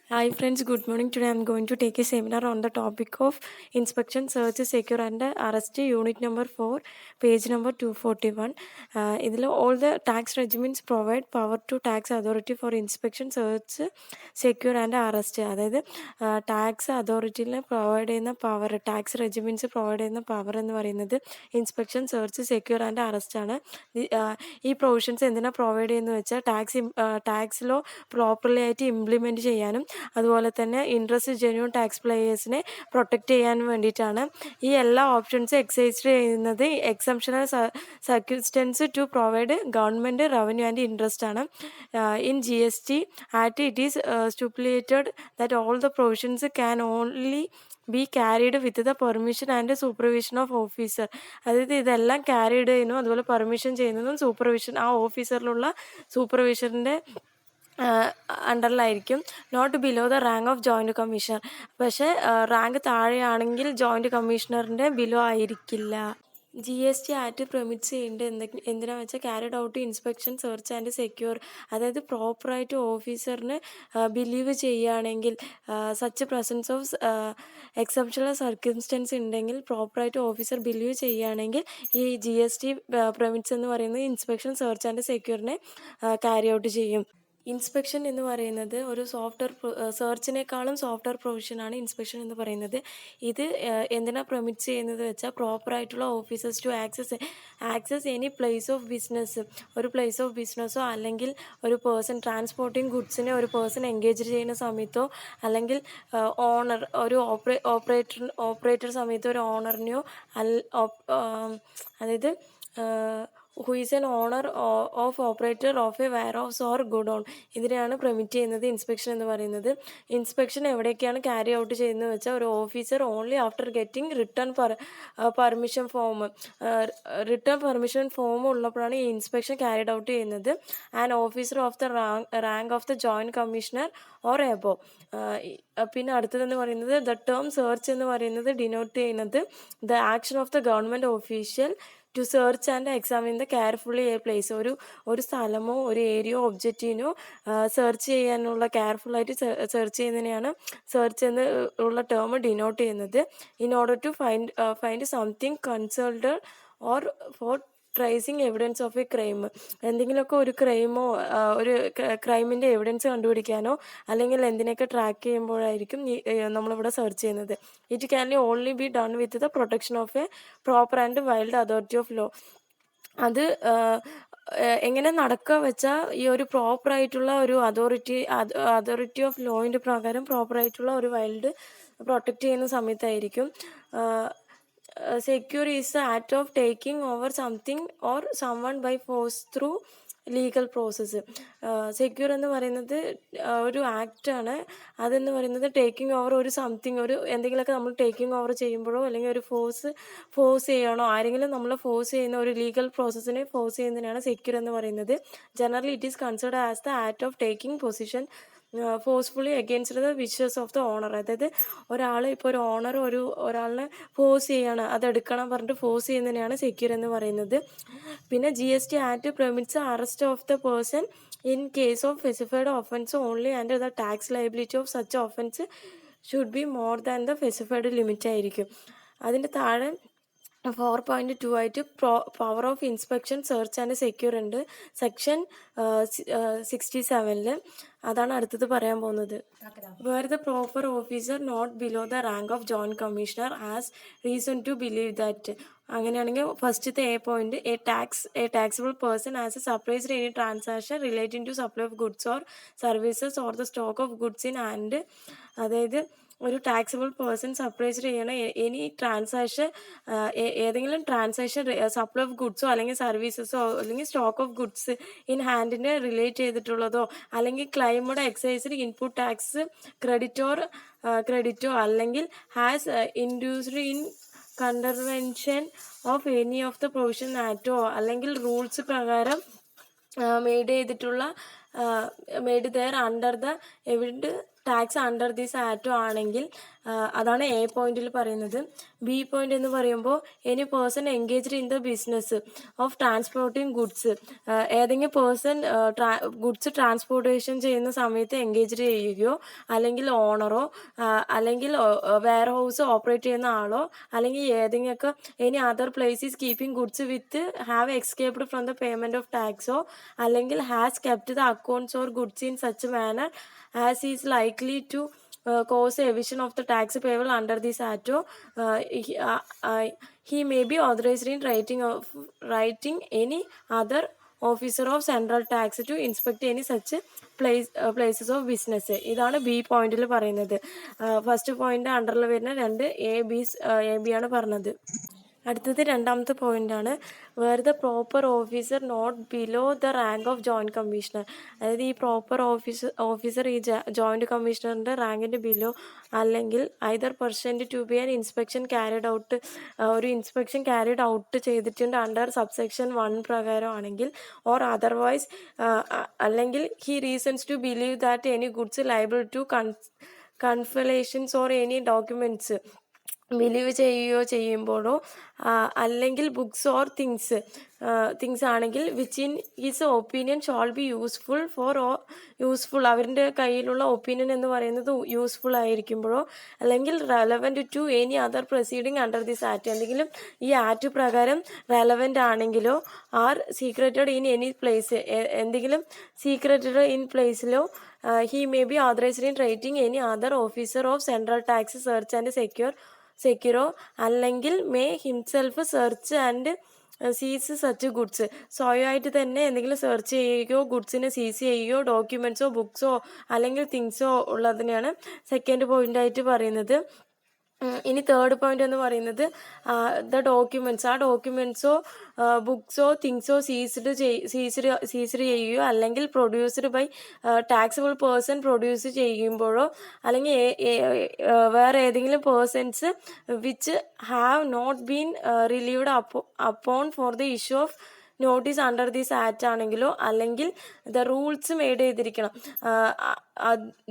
Hi friends, good morning. Today I am going to take a seminar on the topic of inspection, search, secure and arrest, unit number 4, page number 241. All the tax regimes provide power to tax authority for inspection, search, secure and arrest. അതായത് tax അതോറിറ്റിയിൽ provide ചെയ്യുന്ന power, tax regiments provide ചെയ്യുന്ന power എന്ന് പറയുന്നത് inspection, search, secure and arrest ആണ്. ഈ provisions എന്തിനാണ് provide ചെയ്യുന്നത് വെച്ചാൽ ടാക്സ് ലോ പ്രോപ്പർലി ആയിട്ട് ഇംപ്ലിമെൻറ്റ് ചെയ്യാനും അതുപോലെ തന്നെ ഇൻട്രസ്റ്റ് ജെന്യൂൺ ടാക്സ് പ്ലേയേഴ്സിനെ പ്രൊട്ടക്റ്റ് ചെയ്യാൻ വേണ്ടിയിട്ടാണ്. ഈ എല്ലാ ഓപ്ഷൻസും എക്സൈസ് ചെയ്യുന്നത് exceptional circumstances to provide government revenue and interest ആണ്. In GST Act it is stipulated that all the provisions can only be carried with the permission and supervision of officer. അതായത് ഇതെല്ലാം carried ചെയ്യുന്നു, അതുപോലെ permission ചെയ്യുന്നതും supervision ആ ഓഫീസറിലുള്ള സൂപ്പർവിഷൻ്റെ അണ്ടറിലായിരിക്കും. Not below the rank of joint commissioner. പക്ഷേ റാങ്ക് താഴെയാണെങ്കിൽ ജോയിൻറ്റ് കമ്മീഷണറിൻ്റെ ബിലോ ആയിരിക്കില്ല. GST ആക്ട് പെർമിറ്റ്സ് ചെയ്യേണ്ടത് എന്തിനാണെന്ന് വെച്ചാൽ carried out inspection, search and secure. അതായത് പ്രോപ്പറായിട്ട് ഓഫീസറിന് ബിലീവ് ചെയ്യുകയാണെങ്കിൽ, such presence of exceptional circumstance ഉണ്ടെങ്കിൽ പ്രോപ്പറായിട്ട് ഓഫീസർ ബിലീവ് ചെയ്യുകയാണെങ്കിൽ ഈ GST പെർമിറ്റ്സ് എന്ന് പറയുന്നത് ഇൻസ്പെക്ഷൻ, സെർച്ച് ആൻഡ് സെക്യൂറിനെ ക്യാരി ഔട്ട് ചെയ്യും. ഇൻസ്പെക്ഷൻ എന്ന് പറയുന്നത് ഒരു സോഫ്റ്റ്വെയർ സെർച്ചിനേക്കാളും സോഫ്റ്റ്വെയർ പ്രൊവിഷനാണ് ഇൻസ്പെക്ഷൻ എന്ന് പറയുന്നത്. ഇത് എന്തിനാണ് പെർമിറ്റ് ചെയ്യുന്നത് വെച്ചാൽ പ്രോപ്പറായിട്ടുള്ള officers to access any place of business. ഒരു പ്ലേസ് ഓഫ് ബിസിനസ്സോ അല്ലെങ്കിൽ ഒരു പേഴ്സൺ ട്രാൻസ്പോർട്ടിങ് ഗുഡ്സിനെ ഒരു പേഴ്സൺ എൻഗേജ് ചെയ്യുന്ന സമയത്തോ അല്ലെങ്കിൽ ഓണർ ഒരു ഓപ്പറേറ്റർ സമയത്ത് ഒരു ഓണറിനെയോ അതായത് who is an owner of operator of a warehouse or godown, ഇതിനെയാണ് പെർമിറ്റ് ചെയ്യുന്നത് ഇൻസ്പെക്ഷൻ എന്ന് പറയുന്നത്. ഇൻസ്പെക്ഷൻ എവിടേക്കാണ് ക്യാരി ഔട്ട് ചെയ്യുന്നത് വെച്ചാൽ ഒരു officer only after getting return permission form ഉള്ളപ്പോഴാണ് ഈ ഇൻസ്പെക്ഷൻ ക്യാരിഡ് ഔട്ട് ചെയ്യുന്നത്. And officer of the rank of the joint commissioner or above. പിന്നെ അടുത്തതെന്ന് പറയുന്നത് ദ ടേം സെർച്ച് എന്ന് പറയുന്നത് ഡിനോട്ട് ചെയ്യുന്നത് the action of the government official to search and examine the carefully a place. ഒരു സ്ഥലമോ ഒരു ഏരിയയോ ഒബ്ജക്റ്റിനോ സെർച്ച് ചെയ്യാനുള്ള കെയർഫുള്ളായിട്ട് സെർച്ച് ചെയ്യുന്നതിനെയാണ് സെർച്ച് എന്ന് ഉള്ള ടേം ഡിനോട്ട് ചെയ്യുന്നത്. In order to find something concealed or for tracing evidence of a crime. എന്തെങ്കിലുമൊക്കെ ഒരു ക്രൈമോ ഒരു ക്രൈമിൻ്റെ എവിഡൻസ് കണ്ടുപിടിക്കാനോ അല്ലെങ്കിൽ എന്തിനൊക്കെ ട്രാക്ക് ചെയ്യുമ്പോഴായിരിക്കും നമ്മളിവിടെ സെർച്ച് ചെയ്യുന്നത്. It can only be done with the protection of a proper and wild authority of law. അത് എങ്ങനെ നടക്കുക വെച്ചാൽ ഈ ഒരു പ്രോപ്പറായിട്ടുള്ള ഒരു അതോറിറ്റി ഓഫ് ലോയിൻ്റെ പ്രകാരം പ്രോപ്പറായിട്ടുള്ള ഒരു വൈൽഡ് പ്രൊട്ടക്റ്റ് ചെയ്യുന്ന സമയത്തായിരിക്കും. Secure is the act of taking over something or someone by force through legal process. Secure എന്ന് പറയുന്നത് ഒരു ആക്റ്റാണ്. അതെന്ന് പറയുന്നത് ടേക്കിംഗ് ഓവർ ഒരു സംതിങ്, ഒരു എന്തെങ്കിലുമൊക്കെ നമ്മൾ ടേക്കിംഗ് ഓവർ ചെയ്യുമ്പോഴോ അല്ലെങ്കിൽ ഒരു ഫോഴ്സ് ചെയ്യണോ, ആരെങ്കിലും നമ്മൾ ഫോഴ്സ് ചെയ്യുന്ന ഒരു ലീഗൽ പ്രോസസ്സിനെ ഫോഴ്സ് ചെയ്യുന്നതിനാണ് സെക്യൂർ എന്ന് പറയുന്നത്. Generally it is considered as the act of taking position forcefully against the wishes of the owner. അതായത് ഇപ്പോൾ ഒരു ഓണർ ഒരാളിനെ ഫോഴ്സ് ചെയ്യാണ്, അതെടുക്കണം പറഞ്ഞിട്ട് ഫോഴ്സ് ചെയ്യുന്നതിനെയാണ് സെക്യൂർ എന്ന് പറയുന്നത്. പിന്നെ GST act permits arrest of the person in case of specified offence only and the tax liability of such offence should be more than the specified limit ആയിരിക്കും. അതിൻ്റെ താഴെ 4.2 ആയിട്ട് power of inspection, search and secure ഉണ്ട്. Section 67 അതാണ് അടുത്തത് പറയാൻ പോകുന്നത്. Where the proper officer not below the rank of joint commissioner has reason to believe that. അങ്ങനെയാണെങ്കിൽ ഫസ്റ്റത്തെ point, a taxable person as a surprised any transaction relating to supply of goods or services or the stock of goods in hand. അതായത് ഒരു taxable person surprised ചെയ്യണ any transaction, ഏതെങ്കിലും transaction supply of ഗുഡ്സോ അല്ലെങ്കിൽ സർവീസസോ അല്ലെങ്കിൽ stock of goods in ഹാൻഡിനെ relate ചെയ്തിട്ടുള്ളതോ അല്ലെങ്കിൽ ക്ലൈമഡ് എക്സൈസിന് ഇൻപുട്ട് ടാക്സ് ക്രെഡിറ്റോ അല്ലെങ്കിൽ has induced in contravention of any of the provision ആക്റ്റോ അല്ലെങ്കിൽ റൂൾസ് പ്രകാരം മെയ്ഡ് ചെയ്തിട്ടുള്ള മെയ്ഡ് ദെയർ അണ്ടർ ദ എവിഡ് ടാക്സ് അണ്ടർ ദിസ് ആക്ട് ആണെങ്കിൽ അതാണ് എ പോയിന്റിൽ പറയുന്നത്. ബി പോയിന്റ് എന്ന് പറയുമ്പോൾ any person engaged in the business of transporting goods, ഏതെങ്കിലും പേഴ്സൺ ഗുഡ്സ് ട്രാൻസ്പോർട്ടേഷൻ ചെയ്യുന്ന സമയത്ത് എൻഗേജ്ഡ് ചെയ്യുകയോ അല്ലെങ്കിൽ ഓണറോ അല്ലെങ്കിൽ വെയർ ഹൗസ് ഓപ്പറേറ്റ് ചെയ്യുന്ന ആളോ അല്ലെങ്കിൽ ഏതെങ്കിലുമൊക്കെ any other places keeping goods with have escaped from the payment of ടാക്സോ അല്ലെങ്കിൽ has kept the accounts or goods in such a manner as is likely to cause evasion of the tax payable under this act, he may be authorized in writing any other officer of central tax to inspect any such places of business. ഇതാണ് B പോയിന്റിൽ പറയുന്നത്. First point അണ്ടറിൽ വരുന്ന രണ്ട് A B ആണ് പറഞ്ഞത്. അടുത്തത് രണ്ടാമത്തെ പോയിന്റാണ് where the proper officer not below the rank of joint commissioner. അതായത് ഈ പ്രോപ്പർ ഓഫീസർ ഈ ജോയിൻറ്റ് കമ്മീഷണറിൻ്റെ റാങ്കിൻ്റെ ബിലോ അല്ലെങ്കിൽ either percent to be an inspection carried out, ഒരു ഇൻസ്പെക്ഷൻ ക്യാരിഡ് ഔട്ട് ചെയ്തിട്ടുണ്ട് അണ്ടർ സബ്സെക്ഷൻ 1 പ്രകാരമാണെങ്കിൽ, ഓർ അതർവൈസ് അല്ലെങ്കിൽ he reasons to believe that any goods liable to conflations or any documents believe ചെയ്യുമ്പോഴോ അല്ലെങ്കിൽ books or things ആണെങ്കിൽ which in his opinion shawl B useful അവരുടെ കയ്യിലുള്ള opinion എന്ന് പറയുന്നത് യൂസ്ഫുൾ ആയിരിക്കുമ്പോഴോ അല്ലെങ്കിൽ relevant to any other proceeding under this act, എന്തെങ്കിലും ഈ ആക്ട് പ്രകാരം റെലവൻ്റ് ആണെങ്കിലോ or secreted in any place, എന്തെങ്കിലും സീക്രറ്റഡ് ഇൻ പ്ലേസിലോ he may be authorized in writing any other officer of central tax search and secure അല്ലെങ്കിൽ may himself search and സീസ് such goods. സ്വയമായിട്ട് തന്നെ എന്തെങ്കിലും സെർച്ച് ചെയ്യുകയോ ഗുഡ്സിനെ സീസ് ചെയ്യുകയോ ഡോക്യുമെൻറ്റ്സോ ബുക്സോ അല്ലെങ്കിൽ തിങ്സോ ഉള്ളതിനെയാണ് സെക്കൻഡ് പോയിൻ്റായിട്ട് പറയുന്നത്. ഇനി തേർഡ് പോയിന്റ് എന്ന് പറയുന്നത് ദ ഡോക്യുമെൻറ്റ്സ്, ആ ഡോക്യുമെൻറ്റ്സോ ബുക്സോ തിങ്സോ സീസ്ഡ് ചെയ്യുകയോ അല്ലെങ്കിൽ produced by taxable person produce ചെയ്യുമ്പോഴോ അല്ലെങ്കിൽ വേറെ ഏതെങ്കിലും persons which have not been relieved upon for the issue of notice under this act ആണെങ്കിലോ അല്ലെങ്കിൽ ദ റൂൾസ് മെയ്ഡ് ചെയ്തിരിക്കണം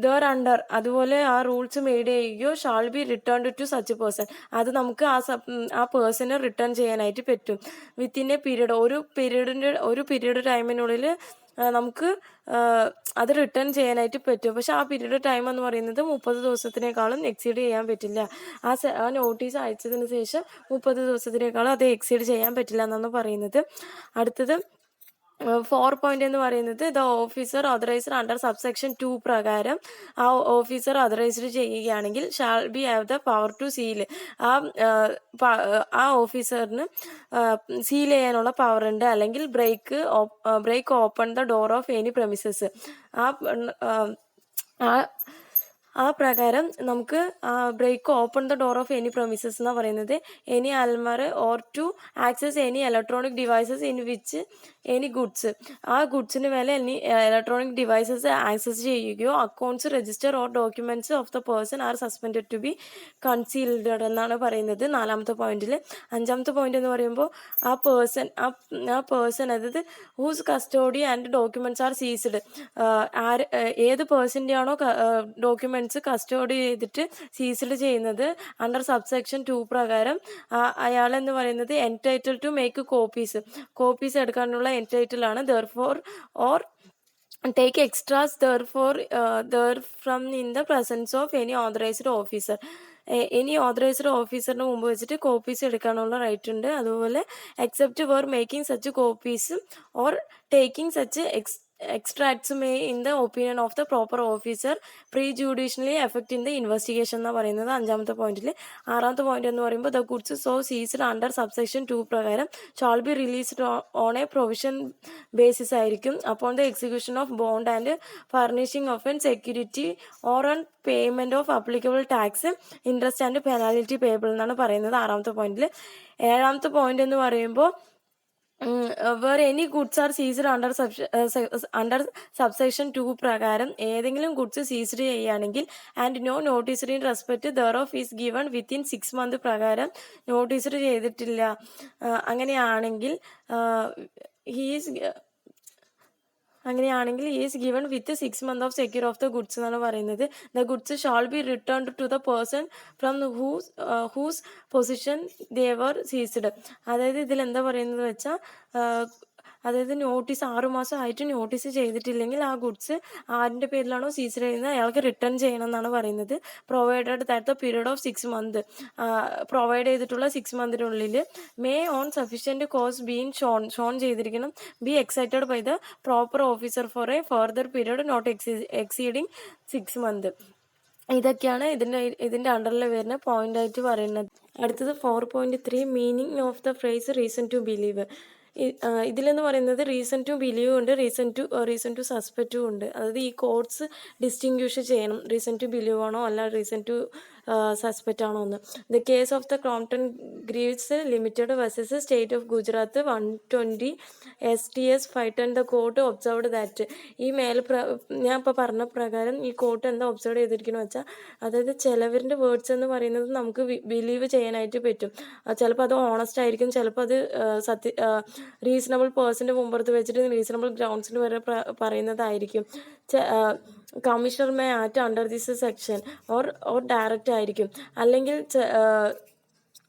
ദർ അണ്ടർ, അതുപോലെ ആ റൂൾസ് മെയ്ഡ് ചെയ്യുകയോ shall be return to such person, അത് നമുക്ക് ആ പേഴ്സണെ റിട്ടേൺ ചെയ്യാനായിട്ട് പറ്റും വിത്തിൻ എ പീരീഡ്, ഒരു പീരീഡ് ടൈമിനുള്ളിൽ നമുക്ക് അത് റിട്ടേൺ ചെയ്യാനായിട്ട് പറ്റും. പക്ഷെ ആ പീരീഡ് ടൈം എന്ന് പറയുന്നത് 30 ദിവസത്തിനേക്കാളും എക്സീഡ് ചെയ്യാൻ പറ്റില്ല. ആ നോട്ടീസ് അയച്ചതിന് ശേഷം 30 ദിവസത്തിനേക്കാളും അത് എക്സീഡ് ചെയ്യാൻ പറ്റില്ല എന്നാണ് പറയുന്നത്. അടുത്തത് 4 പോയിന്റ് എന്ന് പറയുന്നത് the officer authorized under subsection 2 പ്രകാരം ആ ഓഫീസർ ഓതറൈസ്ഡ് ചെയ്യുകയാണെങ്കിൽ shall be have the power to seal, ആ ഓഫീസറിന് സീൽ ചെയ്യാനുള്ള പവർ ഉണ്ട്, അല്ലെങ്കിൽ break open the door of any premises, ആ പ്രകാരം നമുക്ക് break open the door of any premises എന്ന് പറയുന്നത് any almirah or to access any electronic devices in which any goods, ആ ഗുഡ്സിന് മേലെ എനി ഇലക്ട്രോണിക് ഡിവൈസസ് ആക്സസ് ചെയ്യുകയോ accounts register or documents of the person are suspended to be concealed എന്നാണ് പറയുന്നത് 4ാമത്തെ പോയിന്റിൽ. 5ാമത്തെ point എന്ന് പറയുമ്പോൾ ആ പേഴ്സൺ അതായത് whose custody and documents are seized, ഏത് പേഴ്സൻ്റെ ആണോ ഡോക്യുമെൻറ്റ്സ് കസ്റ്റോഡി ചെയ്തിട്ട് സീസ്ഡ് ചെയ്യുന്നത് അണ്ടർ സബ്സെക്ഷൻ 2 പ്രകാരം അയാളെന്ന് പറയുന്നത് എൻടൈറ്റിൽ ടു മേക്ക് കോപ്പീസ് എടുക്കാനുള്ള എൻടൈറ്റിലാണ്. Therefore or take extras therefrom in the presence of any authorized officer, any authorized ഓഫീസറിന് മുമ്പ് വെച്ചിട്ട് കോപ്പീസ് എടുക്കാനുള്ള റൈറ്റ് ഉണ്ട്. അതുപോലെ except for making such copies or taking such extracts may in the opinion of the proper officer prejudicially affect in the investigation എന്ന് പറയുന്നത് 5ാമത്തെ പോയിന്റിൽ. 6ാമത്തെ point എന്ന് പറയുമ്പോൾ the goods so seized under subsection 2 പ്രകാരം shall be released on a provision basis ആയിരിക്കും upon the execution of bond and furnishing of an security or on payment of applicable tax interest and penalty payable എന്നാണ് പറയുന്നത് 6ാമത്തെ പോയിന്റിൽ. 7ാമത്തെ point എന്ന് പറയുമ്പോൾ where any goods are seized under subsection 2 പ്രകാരം ഏതെങ്കിലും ഗുഡ്സ് സീസ്ഡ് ചെയ്യുകയാണെങ്കിൽ and no noticed in respect there of is given within 6 months പ്രകാരം നോട്ടീസ്ഡ് ചെയ്തിട്ടില്ല, അങ്ങനെയാണെങ്കിൽ അങ്ങനെയാണെങ്കിൽ is given with 6 months of secure of the goods എന്നാണ് പറയുന്നത്. The goods shall be returned to the person from whose position they were seized. അതായത് ഇതിലെന്താ പറയുന്നത് വെച്ചാൽ, അതായത് നോട്ടീസ് 6 മാസമായിട്ട് നോട്ടീസ് ചെയ്തിട്ടില്ലെങ്കിൽ ആ ഗുഡ്സ് ആരിൻ്റെ പേരിലാണോ സീസ് ചെയ്യുന്നത് അയാൾക്ക് റിട്ടേൺ ചെയ്യണം എന്നാണ് പറയുന്നത്. Provided that the period of 6 months, provide ചെയ്തിട്ടുള്ള 6 monthsനുള്ളിൽ may on sufficient cause been shown ചെയ്തിരിക്കണം, be excited by the proper officer for a further period not exceeding 6 months. ഇതൊക്കെയാണ് ഇതിൻ്റെ അണ്ടറിൽ വരുന്ന പോയിൻ്റായിട്ട് പറയുന്നത്. അടുത്തത് 4.3 meaning of the phrase reason to believe. ഇതിലെന്ന് പറയുന്നത് റീസൺ ടു ബിലീവ് ഉണ്ട്, റീസൺ ടു സസ്പെക്റ്റും ഉണ്ട്. അതായത് ഈ കോഡ്സ് ഡിസ്റ്റിങ്ക്വിഷ് ചെയ്യണം, റീസൺ ടു ബിലീവ് ആണോ അല്ല റീസൺ ടു സസ്പെക്റ്റ് ആണോ എന്ന്. The case of the Crompton Greaves limited versus state of Gujarat 120 STS 510 the court observed that. ഈ ഞാൻ ഇപ്പോൾ പറഞ്ഞ പ്രകാരം ഈ കോർട്ട് എന്താ ഒബ്സർവ് ചെയ്തിരിക്കുന്നു വെച്ചാൽ, അതായത് ചിലവരുടെ വേർഡ്സ് എന്ന് പറയുന്നത് നമുക്ക് ബിലീവ് ചെയ്യാനായിട്ട് പറ്റും. ചിലപ്പോൾ അത് ഓണസ്റ്റ് ആയിരിക്കും, ചിലപ്പോൾ അത് റീസണബിൾ പേഴ്സൻ്റെ മുമ്പത്ത് വെച്ചിട്ട് റീസണബിൾ ഗ്രൗണ്ട്സിൽ വരെ പറയുന്നതായിരിക്കും. Commissioner may act under this section or direct ആയിരിക്കും,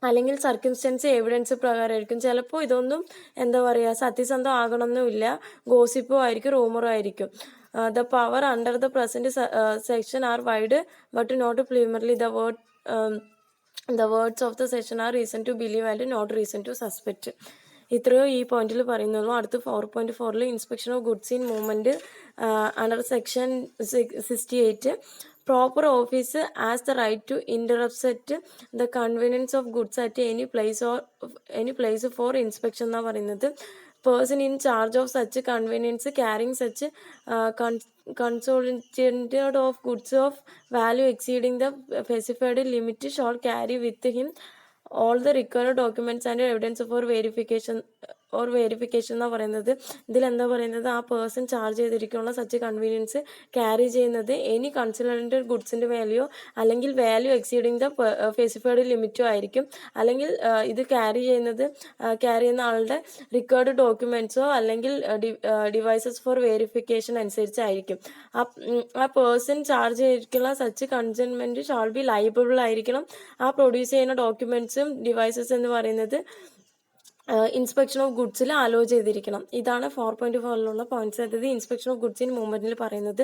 അല്ലെങ്കിൽ സർക്കംസ്റ്റൻസ് എവിഡൻസ് പ്രകാരമായിരിക്കും. ചിലപ്പോൾ ഇതൊന്നും എന്താ പറയുക സത്യസന്ധം ആകണമെന്നില്ല, ഗോസിപ്പോ ആയിരിക്കും, റൂമറോ ആയിരിക്കും. The power under the present section are wide but not preliminary. The words of the section are reason to believe and not reason to suspect. ഇത്രയോ ഈ പോയിന്റിൽ പറയുന്നുള്ളൂ. അടുത്ത് 4.4 inspection of goods in movement under section 68. Proper office as the right to intercept the convenience of goods at any place for inspection എന്നാണ് പറയുന്നത്. Person in charge of such convenience carrying such consolidated of goods of value exceeding the specified limit shall carry with him all the required documents and evidence for verification എന്നാണ് പറയുന്നത്. ഇതിലെന്താ പറയുന്നത്, ആ person charge ചെയ്തിരിക്കുന്ന such convenience carry ചെയ്യുന്നത് any കൺസിഡറേറ്റഡ് ഗുഡ്സിൻ്റെ value അല്ലെങ്കിൽ value exceeding the specified ലിമിറ്റോ ആയിരിക്കും, അല്ലെങ്കിൽ ഇത് ക്യാരി ചെയ്യുന്ന ആളുടെ റിക്വയർഡ് ഡോക്യുമെൻറ്റ്സോ അല്ലെങ്കിൽ ഡിവൈസസ് ഫോർ വെരിഫിക്കേഷൻ അനുസരിച്ചായിരിക്കും. ആ പേഴ്സൺ ചാർജ് ചെയ്തിരിക്കുന്ന such consignment shall be liable ആയിരിക്കണം. ആ പ്രൊഡ്യൂസ് ചെയ്യുന്ന ഡോക്യുമെൻറ്റ്സും ഡിവൈസസ് എന്ന് പറയുന്നത് ഇൻസ്പെക്ഷൻ ഓഫ് ഗുഡ്സിൽ അലോ ചെയ്തിരിക്കണം. ഇതാണ് 4.4 പോയിന്റ്സ്. അതായത് ഇൻസ്പെക്ഷൻ ഓഫ് ഗുഡ്സ് ഇൻ മൂവ്മെൻറ്റിൽ പറയുന്നത്.